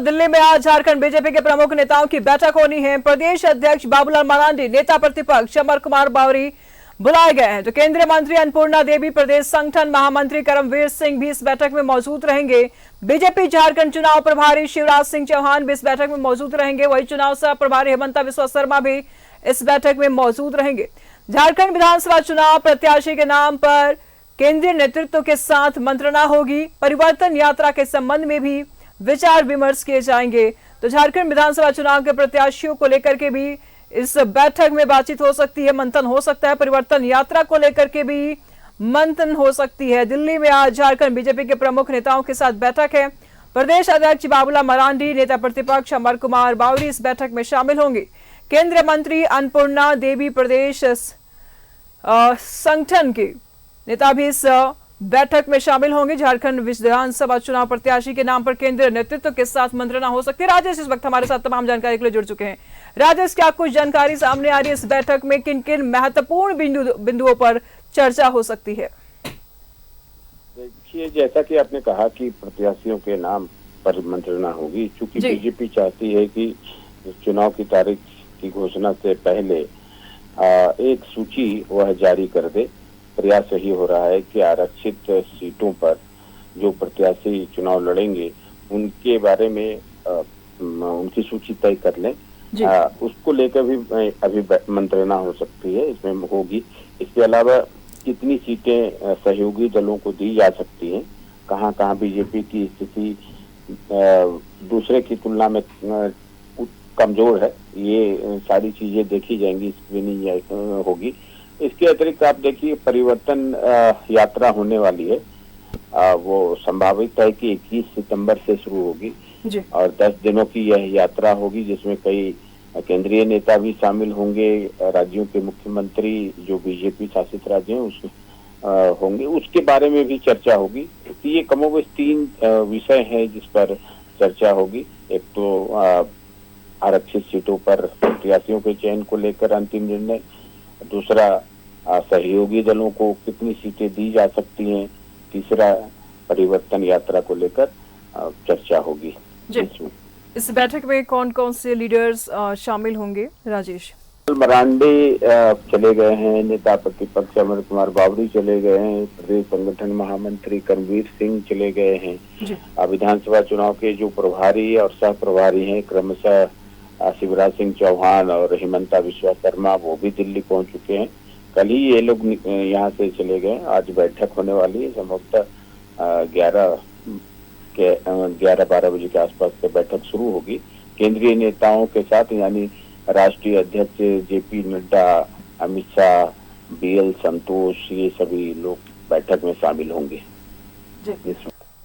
दिल्ली में आज झारखंड बीजेपी के प्रमुख नेताओं की बैठक होनी है। प्रदेश अध्यक्ष बाबूलाल मरांडी, नेता प्रतिपक्ष अमर कुमार बावरी बुलाए गए हैं। तो केंद्रीय मंत्री अन्नपूर्णा देवी, प्रदेश संगठन महामंत्री करमवीर सिंह भी इस बैठक में मौजूद रहेंगे। बीजेपी झारखंड चुनाव प्रभारी शिवराज सिंह चौहान भी इस बैठक में मौजूद रहेंगे। वही चुनाव सह प्रभारी हेमंता बिस्वा शर्मा भी इस बैठक में मौजूद रहेंगे। झारखंड विधानसभा चुनाव प्रत्याशी के नाम पर केंद्रीय नेतृत्व के साथ मंत्रणा होगी। परिवर्तन यात्रा के संबंध में भी विचार विमर्श किए जाएंगे। तो झारखंड विधानसभा चुनाव के प्रत्याशियों को लेकर के भी इस बैठक में बातचीत हो सकती है, मंथन हो सकता है। परिवर्तन यात्रा को लेकर के भी मंथन हो सकती है। दिल्ली में आज झारखंड बीजेपी के प्रमुख नेताओं के साथ बैठक है। प्रदेश अध्यक्ष बाबूलाल मरांडी, नेता प्रतिपक्ष अमर कुमार बावरी इस बैठक में शामिल होंगे। केंद्रीय मंत्री अन्नपूर्णा देवी, प्रदेश संगठन के नेता भी इस बैठक में शामिल होंगे। झारखंड विधानसभा चुनाव प्रत्याशी के नाम पर केंद्रीय नेतृत्व के साथ मंत्रणा हो सकती है। राजेश इस वक्त हमारे साथ तमाम जानकारी के लिए जुड़ चुके हैं। राजेश, क्या कुछ जानकारी सामने आ रही है? इस बैठक में किन किन महत्वपूर्ण बिंदुओं पर चर्चा हो सकती है? देखिए, जैसा कि आपने कहा कि प्रत्याशियों के नाम पर मंत्रणा होगी, चूंकि बीजेपी चाहती है कि चुनाव की तारीख की घोषणा से पहले एक सूची वह जारी कर दे। प्रयास यही हो रहा है कि आरक्षित सीटों पर जो प्रत्याशी चुनाव लड़ेंगे उनके बारे में उनकी सूची तय कर लें। उसको लेकर भी अभी मंत्रणा हो सकती है, इसमें होगी। इसके अलावा कितनी सीटें सहयोगी दलों को दी जा सकती हैं, कहां कहां बीजेपी की स्थिति दूसरे की तुलना में कमजोर है, ये सारी चीजें देखी जाएंगी, स्क्रीनिंग होगी। इसके अतिरिक्त आप देखिए, परिवर्तन यात्रा होने वाली है। वो संभावित है कि 21 सितंबर से शुरू होगी और 10 दिनों की यह यात्रा होगी, जिसमें कई केंद्रीय नेता भी शामिल होंगे। राज्यों के मुख्यमंत्री जो बीजेपी शासित राज्य हैं उसमें होंगे, उसके बारे में भी चर्चा होगी। तो ये कमोबेश 3 विषय हैं जिस पर चर्चा होगी। एक तो आरक्षित सीटों पर प्रत्याशियों के चयन को लेकर अंतिम निर्णय, दूसरा सहयोगी दलों को कितनी सीटें दी जा सकती हैं, तीसरा परिवर्तन यात्रा को लेकर चर्चा होगी। इस बैठक में कौन कौन से लीडर्स शामिल होंगे? राजेश, मरांडी चले गए हैं, नेता प्रतिपक्ष अमर कुमार बावरी चले गए हैं, प्रदेश संगठन महामंत्री करमवीर सिंह चले गए हैं। विधानसभा चुनाव के जो प्रभारी और सह प्रभारी हैं क्रमशः शिवराज सिंह चौहान और हेमंता बिस्वा शर्मा, वो भी दिल्ली पहुंच चुके हैं। कल ही ये लोग यहाँ से चले गए। आज बैठक होने वाली है, संभवतः 11-12 बजे के आसपास से बैठक शुरू होगी केंद्रीय नेताओं के साथ, यानी राष्ट्रीय अध्यक्ष जेपी नड्डा, अमित शाह, BL संतोष, ये सभी लोग बैठक में शामिल होंगे।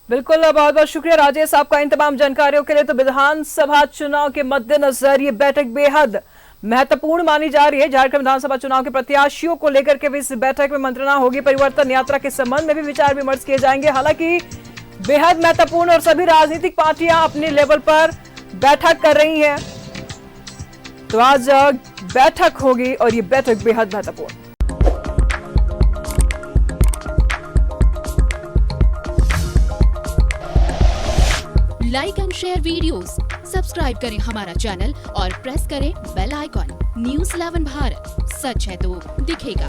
बिल्कुल, बहुत बहुत शुक्रिया राजेश आपका इन तमाम जानकारियों के लिए। तो विधानसभा चुनाव के मद्देनजर ये बैठक बेहद महत्वपूर्ण मानी जा रही है। झारखंड विधानसभा चुनाव के प्रत्याशियों को लेकर के भी इस बैठक में मंत्रणा होगी। परिवर्तन यात्रा के संबंध में भी विचार विमर्श किए जाएंगे। हालांकि बेहद महत्वपूर्ण और सभी राजनीतिक पार्टियां अपने लेवल पर बैठक कर रही हैं। तो आज बैठक होगी और ये बैठक बेहद महत्वपूर्ण। Like and share videos, subscribe करें हमारा चैनल और प्रेस करें बेल आइकॉन। News 11 भारत, सच है तो दिखेगा।